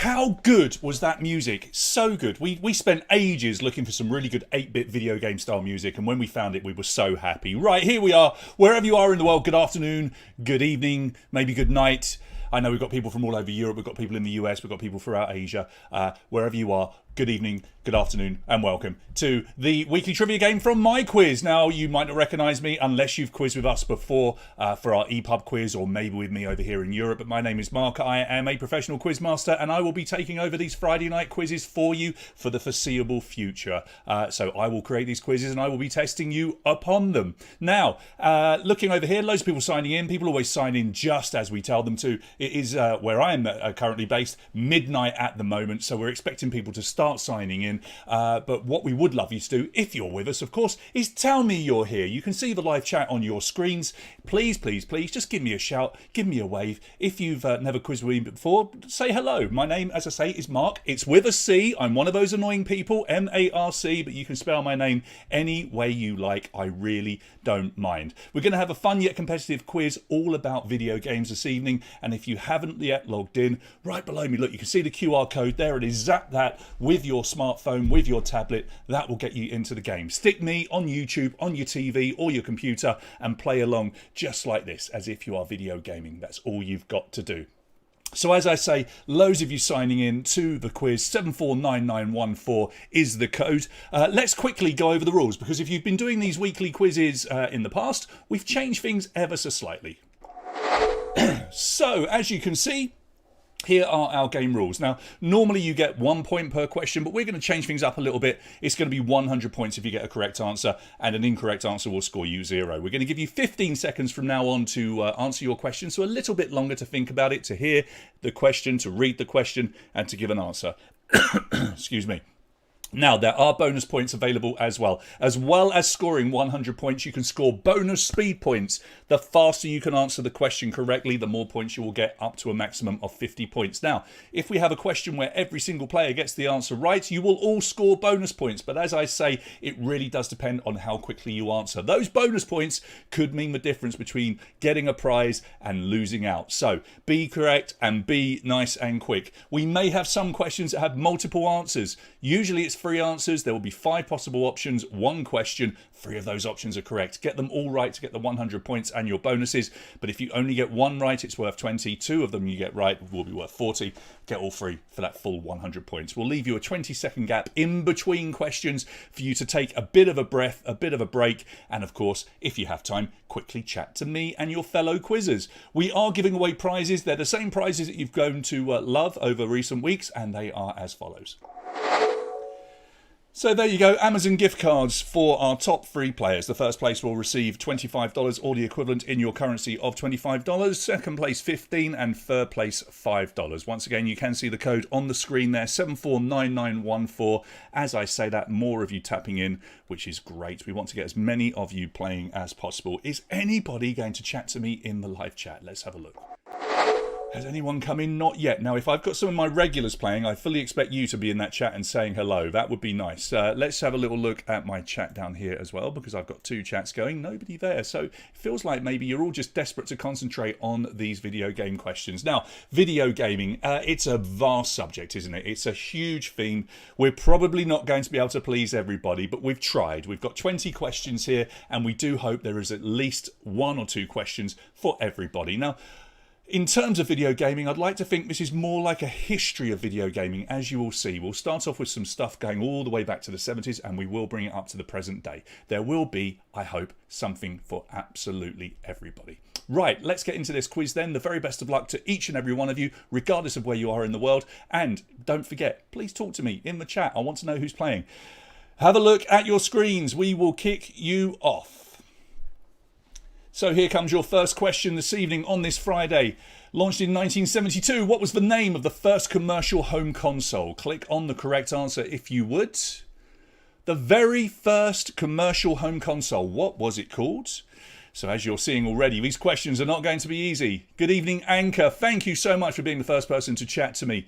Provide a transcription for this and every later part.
How good was that music? So good. We spent ages looking for some really good 8-bit video game style music, and when we found it, we were so happy. Right, here we are. Wherever you are in the world, good afternoon, good evening, maybe good night. I know we've got people from all over Europe, we've got people in the US, we've got people throughout Asia. Wherever you are, good evening, good afternoon, and welcome to the weekly trivia game from My Quiz. Now, you might not recognise me unless you've quizzed with us before for our EPUB quiz, or maybe with me over here in Europe. But my name is Mark. I am a professional quiz master, and I will be taking over these Friday night quizzes for you for the foreseeable future. So I will create these quizzes, and I will be testing you upon them. Now, looking over here, loads of people signing in. People always sign in just as we tell them to. It is where I am currently based, midnight at the moment, so we're expecting people to start signing in. But what we would love you to do, if you're with us, of course, is tell me you're here. You can see the live chat on your screens. Please, please, please, just give me a shout, give me a wave. If you've never quizzed with me before, say hello. My name, as I say, is Mark. It's with a C. I'm one of those annoying people, M-A-R-C, but you can spell my name any way you like. I really don't mind. We're going to have a fun yet competitive quiz all about video games this evening, and if you haven't yet logged in, right below me, look, you can see the QR code. There it is. Zap that with your smartphone, with your tablet. That will get you into the game. Stick me on YouTube, on your TV or your computer, and play along just like this, as if you are video gaming. That's all you've got to do. So as I say, loads of you signing in to the quiz. 749914 is the code. Let's quickly go over the rules, because if you've been doing these weekly quizzes in the past, we've changed things ever so slightly. So, as you can see, here are our game rules. Now, normally you get 1 point per question, but we're going to change things up a little bit. It's going to be 100 points if you get a correct answer, and an incorrect answer will score you 0. We're going to give you 15 seconds from now on to answer your question, so a little bit longer to think about it, to hear the question, to read the question, and to give an answer. Excuse me. Now, there are bonus points available as well. As well as scoring 100 points, you can score bonus speed points. The faster you can answer the question correctly, the more points you will get, up to a maximum of 50 points. Now, if we have a question where every single player gets the answer right, you will all score bonus points. But as I say, it really does depend on how quickly you answer. Those bonus points could mean the difference between getting a prize and losing out. So, be correct and be nice and quick. We may have some questions that have multiple answers. Usually it's 3 answers. There will be 5 possible options, 1 question. 3 of those options are correct. Get them all right to get the 100 points and your bonuses. But if you only get 1 right, it's worth 20. 2 of them you get right will be worth 40. Get all 3 for that full 100 points. We'll leave you a 20-second gap in between questions for you to take a bit of a breath, a bit of a break, and of course, if you have time, quickly chat to me and your fellow quizzers. We are giving away prizes. They're the same prizes that you've grown to love over recent weeks, and they are as follows. So there you go, Amazon gift cards for our top 3 players. The first place will receive $25, or the equivalent in your currency of $25. Second place, $15, and third place, $5. Once again, you can see the code on the screen there, 749914. As I say that, more of you tapping in, which is great. We want to get as many of you playing as possible. Is anybody going to chat to me in the live chat? Let's have a look. Has anyone come in? Not yet. Now, if I've got some of my regulars playing, I fully expect you to be in that chat and saying hello. That would be nice. Let's have a little look at my chat down here as well, because I've got 2 chats going. Nobody there. So it feels like maybe you're all just desperate to concentrate on these video game questions. Now, video gaming, it's a vast subject, isn't it? It's a huge theme. We're probably not going to be able to please everybody, but we've tried. We've got 20 questions here, and we do hope there is at least 1 or 2 questions for everybody. Now, in terms of video gaming, I'd like to think this is more like a history of video gaming, as you will see. We'll start off with some stuff going all the way back to the 70s, and we will bring it up to the present day. There will be, I hope, something for absolutely everybody. Right, let's get into this quiz then. The very best of luck to each and every one of you, regardless of where you are in the world. And don't forget, please talk to me in the chat. I want to know who's playing. Have a look at your screens. We will kick you off. So here comes your first question this evening on this Friday. Launched in 1972, what was the name of the first commercial home console? Click on the correct answer if you would. The very first commercial home console, what was it called? So as you're seeing already, these questions are not going to be easy. Good evening, Anchor. Thank you so much for being the first person to chat to me.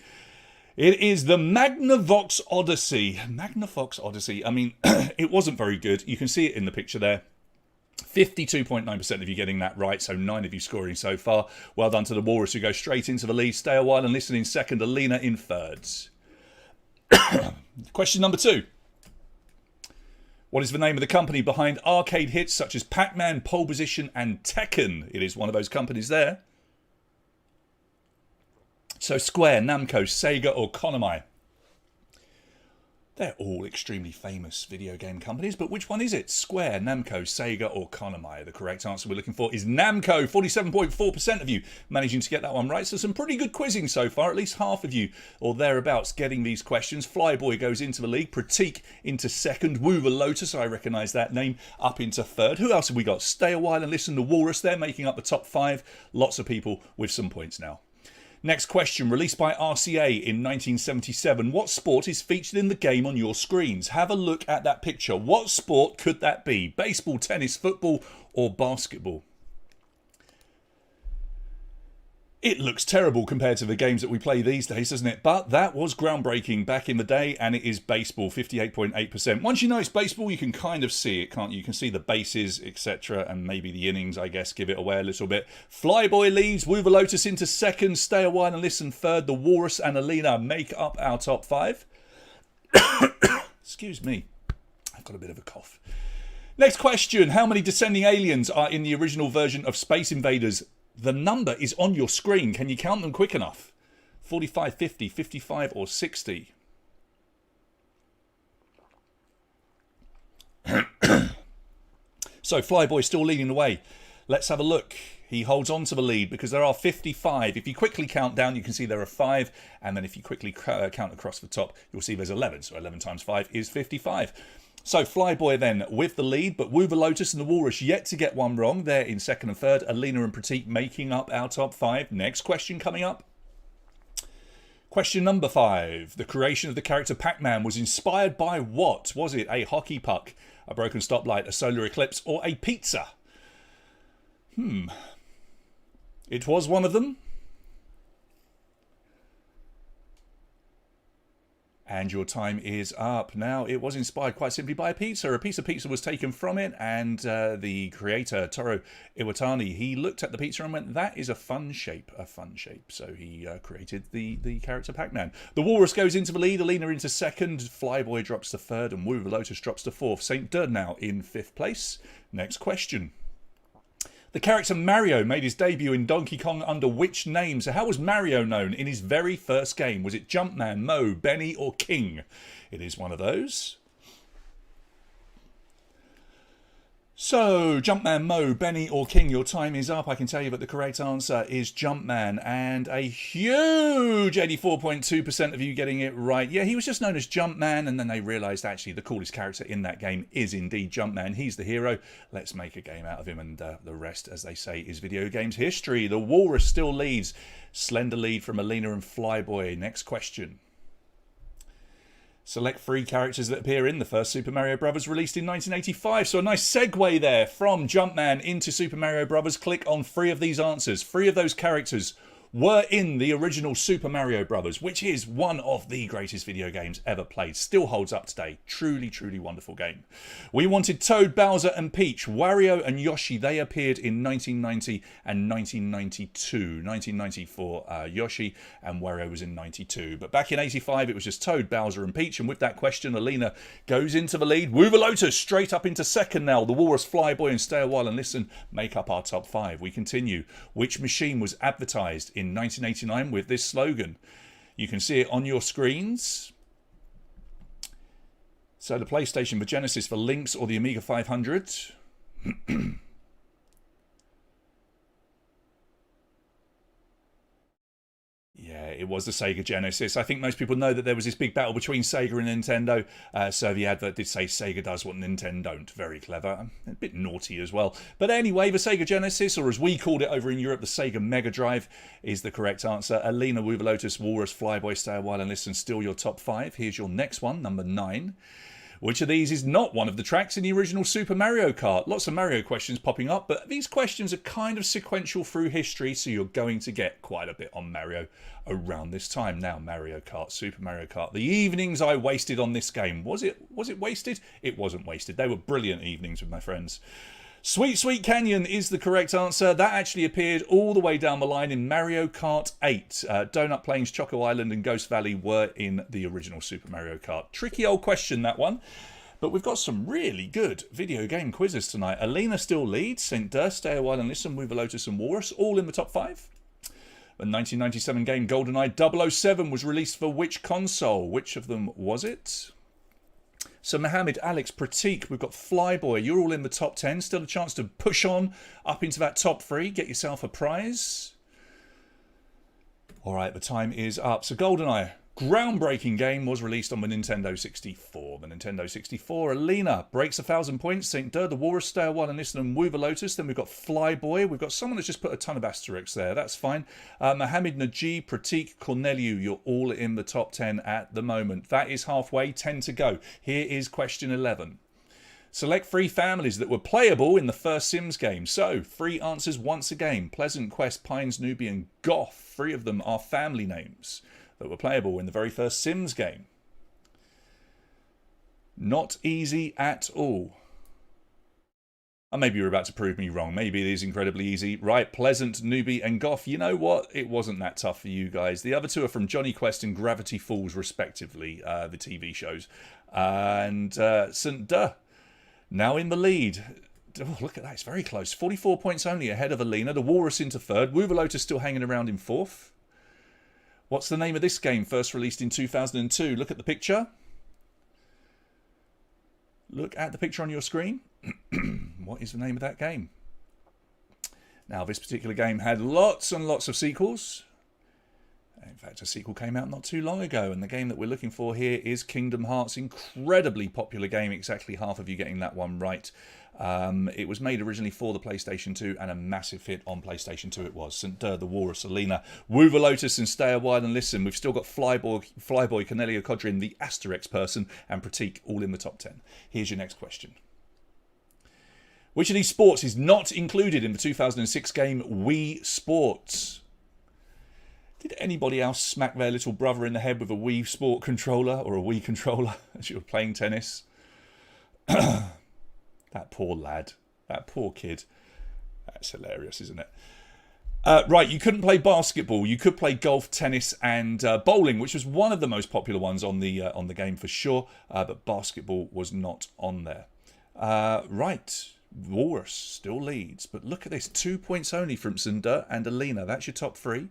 It is the Magnavox Odyssey. Magnavox Odyssey. I mean, it wasn't very good. You can see it in the picture there. 52.9% of you getting that right, so 9 of you scoring so far. Well done to the Walrus, who go straight into the lead. Stay a while and listen in second. Alina in third. Question number 2. What is the name of the company behind arcade hits such as Pac-Man, Pole Position and Tekken? It is one of those companies there. So Square, Namco, Sega or Konami? They're all extremely famous video game companies, but which one is it? Square, Namco, Sega or Konami? The correct answer we're looking for is Namco. 47.4% of you managing to get that one right. So some pretty good quizzing so far. At least half of you or thereabouts getting these questions. Flyboy goes into the lead. Pratik into second. Woover Lotus, I recognise that name, up into third. Who else have we got? Stay a while and listen to Walrus. They're making up the top 5. Lots of people with some points now. Next question, released by RCA in 1977. What sport is featured in the game on your screens? Have a look at that picture. What sport could that be? Baseball, tennis, football or basketball? It looks terrible compared to the games that we play these days, doesn't it? But that was groundbreaking back in the day, and it is baseball, 58.8%. Once you know it's baseball, you can kind of see it, can't you? You can see the bases, etc., and maybe the innings, I guess, give it away a little bit. Flyboy leads, Woover Lotus into second, Stay a While and Listen third. The Walrus and Alina make up our top 5. Excuse me, I've got a bit of a cough. Next question, how many descending aliens are in the original version of Space Invaders? The number is on your screen. Can you count them quick enough? 45, 50, 55 or 60? So Flyboy still leading the way. Let's have a look. He holds on to the lead because there are 55. If you quickly count down, you can see there are 5. And then if you quickly count across the top, you'll see there's 11. So 11 times 5 is 55. So Flyboy then with the lead, but Woover Lotus and the Walrus yet to get one wrong. They're in second and third. Alina and Pratik making up our top 5. Next question coming up. Question number 5. The creation of the character Pac-Man was inspired by what? Was it a hockey puck, a broken stoplight, a solar eclipse, or a pizza? It was one of them. And your time is up. Now, it was inspired quite simply by a pizza. A piece of pizza was taken from it, and the creator, Toru Iwatani, he looked at the pizza and went, that is a fun shape, So he created the character Pac-Man. The Walrus goes into the lead, Alina into second, Flyboy drops to third, and Woover Lotus drops to fourth. St. Dird now in 5th place. Next question. The character Mario made his debut in Donkey Kong under which name? So how was Mario known in his very first game? Was it Jumpman, Mo, Benny or King? It is one of those. So, Jumpman, Mo, Benny or King, your time is up. I can tell you that the correct answer is Jumpman, and a huge 84.2% of you getting it right. Yeah, he was just known as Jumpman, and then they realised actually the coolest character in that game is indeed Jumpman. He's the hero. Let's make a game out of him, and the rest, as they say, is video games history. The Walrus still leads. Slender lead from Alina and Flyboy. Next question. Select 3 characters that appear in the first Super Mario Bros. Released in 1985. So a nice segue there from Jumpman into Super Mario Bros. Click on 3 of these answers. 3 of those characters were in the original Super Mario Bros., which is one of the greatest video games ever played. Still holds up today. Truly, truly wonderful game. We wanted Toad, Bowser and Peach. Wario and Yoshi, they appeared in 1990 and 1992. 1990 for Yoshi, and Wario was in 92. But back in 85, it was just Toad, Bowser and Peach. And with that question, Alina goes into the lead. Woover Lotus straight up into second now. The Walrus, Flyboy and Stay a While and Listen make up our top 5. We continue. Which machine was advertised in 1989 with this slogan? You can see it on your screens. So the PlayStation, the Genesis, the Lynx or the Amiga 500. Yeah, it was the Sega Genesis. I think most people know that there was this big battle between Sega and Nintendo. So the advert did say Sega does what Nintendo don't. Very clever. A bit naughty as well. But anyway, the Sega Genesis, or as we called it over in Europe, the Sega Mega Drive, is the correct answer. Alina, Woover Lotus, Walrus, Flyboy, Stay a While and Listen, still your top 5. Here's your next one, number 9. Which of these is not one of the tracks in the original Super Mario Kart? Lots of Mario questions popping up, but these questions are kind of sequential through history, so you're going to get quite a bit on Mario around this time. Now, Mario Kart, Super Mario Kart. The evenings I wasted on this game. Was it wasted? It wasn't wasted. They were brilliant evenings with my friends. Sweet Sweet Canyon is the correct answer. That actually appeared all the way down the line in Mario Kart 8. Donut Plains, Choco Island and Ghost Valley were in the original Super Mario Kart. Tricky old question, that one. But we've got some really good video game quizzes tonight. Alina still leads. St. Durst, Stay a While and Listen, Move a Lotus and Walrus, all in the top 5. The 1997 game GoldenEye 007 was released for which console? Which of them was it? So Mohammed, Alex, Pratik, we've got Flyboy. You're all in the top 10. Still a chance to push on up into that top 3. Get yourself a prize. All right, the time is up. So GoldenEye, groundbreaking game, was released on the Nintendo 64. The Nintendo 64, Alina breaks 1,000 points. St. Durd, the Walrus, Stay a While and Listen and Woover Lotus. Then we've got Flyboy. We've got someone that's just put a ton of asterisks there. That's fine. Mohammed, Najee, Pratik, Corneliu, you're all in the top 10 at the moment. That is halfway, 10 to go. Here is question 11. Select 3 families that were playable in the first Sims game. So, 3 answers once a game. Pleasant, Quest, Pines, Newbie and Goth. 3 of them are family names that were playable in the very first Sims game. Not easy at all. And maybe you're about to prove me wrong. Maybe it is incredibly easy. Right, Pleasant, Newbie and Goth. You know what? It wasn't that tough for you guys. The other 2 are from Johnny Quest and Gravity Falls, respectively, the TV shows. And St. Duh, now in the lead. Oh, look at that. It's very close. 44 points only ahead of Alina. The Walrus into 3rd. Woover Lotus still hanging around in 4th. What's the name of this game? First released in 2002. Look at the picture. Look at the picture on your screen. What is the name of that game? Now, this particular game had lots and lots of sequels. In fact, a sequel came out not too long ago, and the game that we're looking for here is Kingdom Hearts. Incredibly popular game, exactly half of you getting that one right. It was made originally for the PlayStation 2, and a massive hit on PlayStation 2 it was. St. Durd, the Walrus, Alina, Woover Lotus and Stay a While and Listen. We've still got Flyboy, Cornelia Codrin, the Asterix person, and Pratik all in the top 10. Here's your next question. Which of these sports is not included in the 2006 game Wii Sports? Did anybody else smack their little brother in the head with a Wii Sport controller or a Wii controller as you were playing tennis? That poor lad. That poor kid. That's hilarious, isn't it? Right, you couldn't play basketball. You could play golf, tennis, and bowling, which was one of the most popular ones on the game for sure. But basketball was not on there. Right, Walrus still leads, but look at this: 2 points only from Sunda and Alina. That's your top 3.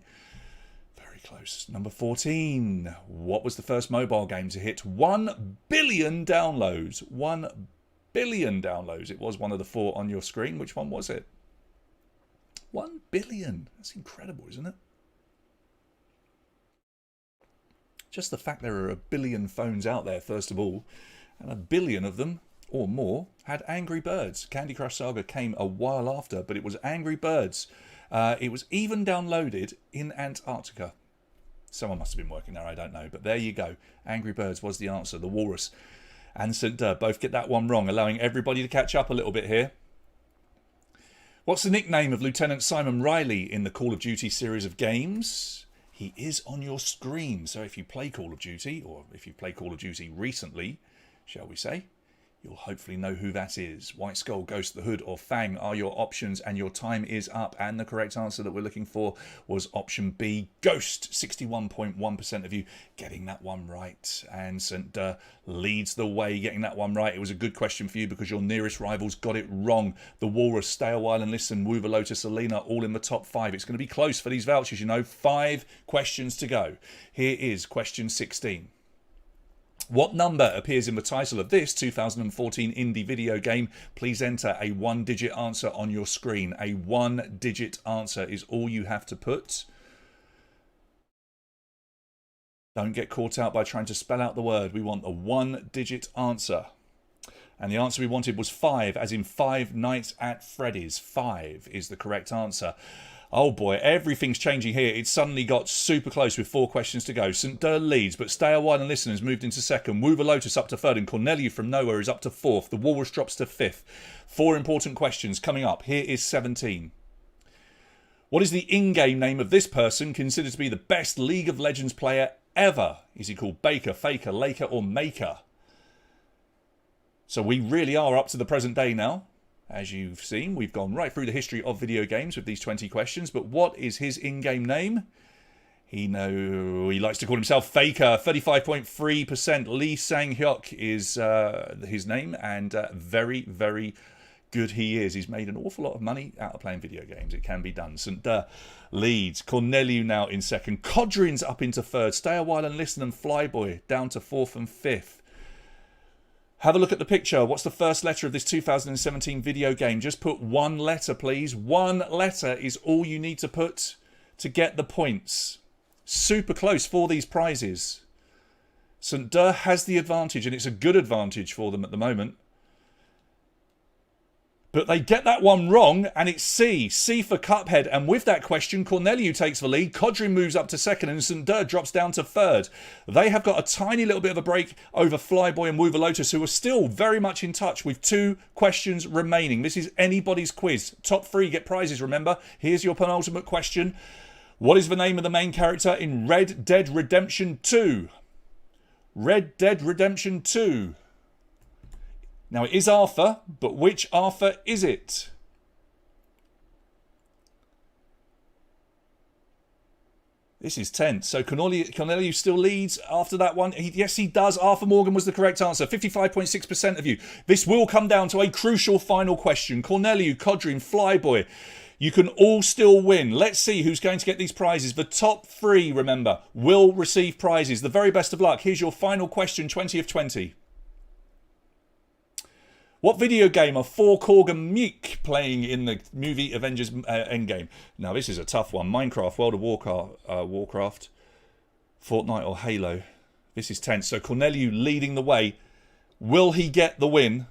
Close. Number 14. What was the first mobile game to hit 1 billion downloads? 1 billion downloads. It was one of the 4 on your screen. Which one was it? 1 billion. That's incredible, isn't it? Just the fact there are a billion phones out there, first of all, and a billion of them, or more, had Angry Birds. Candy Crush Saga came a while after, but it was Angry Birds. It was even downloaded in Antarctica. Someone must have been working there, I don't know. But there you go. Angry Birds was the answer. The Walrus and St. Durd both get that one wrong, allowing everybody to catch up a little bit here. What's the nickname of Lieutenant Simon Riley in the Call of Duty series of games? He is on your screen. So if you play Call of Duty, or if you play Call of Duty recently, shall we say, you'll hopefully know who that is. White Skull, Ghost of the Hood or Fang are your options, and your time is up. And the correct answer that we're looking for was option B, Ghost. 61.1% of you getting that one right. And St. Durd leads the way getting that one right. It was a good question for you because your nearest rivals got it wrong. The Walrus, Stay a While and Listen, Woover Lotus, Alina, all in the top 5. It's going to be close for these vouchers, you know. 5 questions to go. Here is question 16. What number appears in the title of this 2014 indie video game? Please enter a 1-digit answer on your screen. A 1-digit answer is all you have to put. Don't get caught out by trying to spell out the word. We want a 1-digit answer. And the answer we wanted was 5, as in Five Nights at Freddy's. 5 is the correct answer. Oh boy, everything's changing here. It suddenly got super close with 4 questions to go. St. Durd leads, but Stay a While and Listen has moved into 2nd. Woover Lotus up to 3rd, and Cornelia from Nowhere is up to 4th. The Walrus drops to 5th. 4 important questions coming up. Here is 17. What is the in-game name of this person considered to be the best League of Legends player ever? Is he called Baker, Faker, Laker, or Maker? So we really are up to the present day now. As you've seen, we've gone right through the history of video games with these 20 questions. But what is his in-game name? He likes to call himself Faker. 35.3%. Lee Sang-hyuk is his name, and very, very good he is. He's made an awful lot of money out of playing video games. It can be done. St. leads. Corneliu now in second. Codrin's up into third. Stay a while and listen, and Flyboy down to fourth and fifth. Have a look at the picture. What's the first letter of this 2017 video game? Just put one letter, please. One letter is all you need to put to get the points. Super close for these prizes. St. has the advantage, and it's a good advantage for them at the moment. But they get that one wrong, and it's C. C for Cuphead. And with that question, Corneliu takes the lead. Codrin moves up to second, and St. drops down to third. They have got a tiny little bit of a break over Flyboy and Woover Lotus, who are still very much in touch with 2 questions remaining. This is anybody's quiz. Top 3 get prizes, remember. Here's your penultimate question. What is the name of the main character in Red Dead Redemption 2? Red Dead Redemption 2. Now, it is Arthur, but which Arthur is it? This is tense. So Corneliu still leads after that one. Yes, he does. Arthur Morgan was the correct answer. 55.6% of you. This will come down to a crucial final question. Corneliu, Codrin, Flyboy. You can all still win. Let's see who's going to get these prizes. The top 3, remember, will receive prizes. The very best of luck. Here's your final question, 20 of 20. What video game are Korg and Miek playing in the movie Avengers Endgame? Now, this is a tough one. Minecraft, World of Warcraft, Fortnite or Halo. This is tense. So Corneliu leading the way. Will he get the win?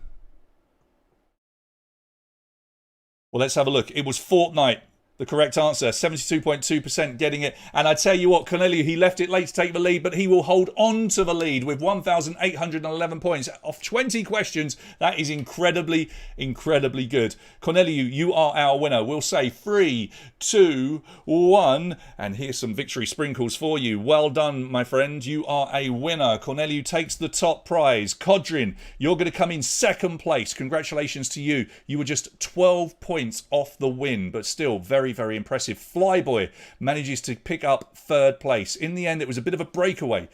Well, let's have a look. It was Fortnite. The correct answer, 72.2% getting it. And I tell you what, Corneliu, he left it late to take the lead, but he will hold on to the lead with 1,811 points off 20 questions. That is incredibly, incredibly good. Corneliu, you are our winner. We'll say 3, 2, 1. And here's some victory sprinkles for you. Well done, my friend. You are a winner. Corneliu takes the top prize. Codrin, you're going to come in second place. Congratulations to you. You were just 12 points off the win, but still very, very impressive. Flyboy manages to pick up third place. In the end, it was a bit of a breakaway.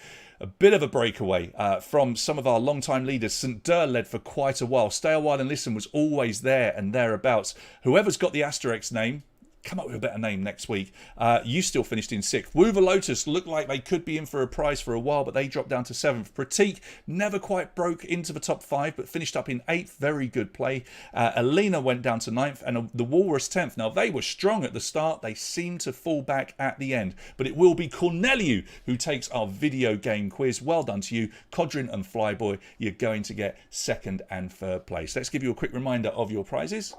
From some of our long-time leaders. St. led for quite a while. Stay a while and listen was always there and thereabouts. Whoever's got the asterisk name, come up with a better name next week. You still finished in 6th. Woover Lotus looked like they could be in for a prize for a while, but they dropped down to 7th. Pratik never quite broke into the top 5, but finished up in 8th. Very good play. Alina went down to 9th, and the Walrus 10th. Now, they were strong at the start. They seemed to fall back at the end, but it will be Corneliu who takes our video game quiz. Well done to you. Codrin and Flyboy, you're going to get 2nd and 3rd place. Let's give you a quick reminder of your prizes.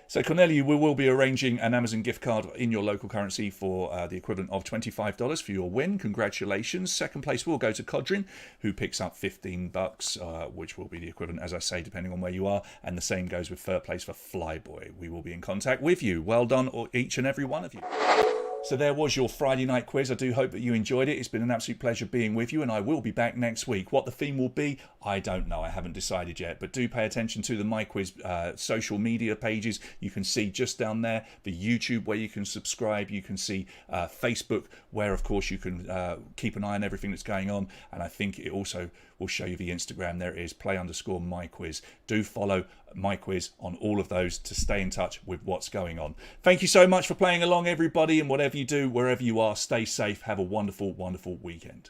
So Corneliu, we will be arranging an Amazon gift card in your local currency for the equivalent of $25 for your win. Congratulations. 2nd place will go to Codrin, who picks up $15, which will be the equivalent, as I say, depending on where you are. And the same goes with 3rd place for Flyboy. We will be in contact with you. Well done, each and every one of you. So there was your Friday night quiz. I do hope that you enjoyed it. It's been an absolute pleasure being with you, and I will be back next week. What the theme will be, I don't know. I haven't decided yet, but do pay attention to the MyQuiz social media pages. You can see just down there the YouTube where you can subscribe. You can see Facebook where, of course, you can keep an eye on everything that's going on, and I think it also will show you the Instagram. There it is, play_MyQuiz. Do follow MyQuiz on all of those to stay in touch with what's going on. Thank you so much for playing along, everybody, and whatever you do, wherever you are, stay safe. Have a wonderful, wonderful weekend.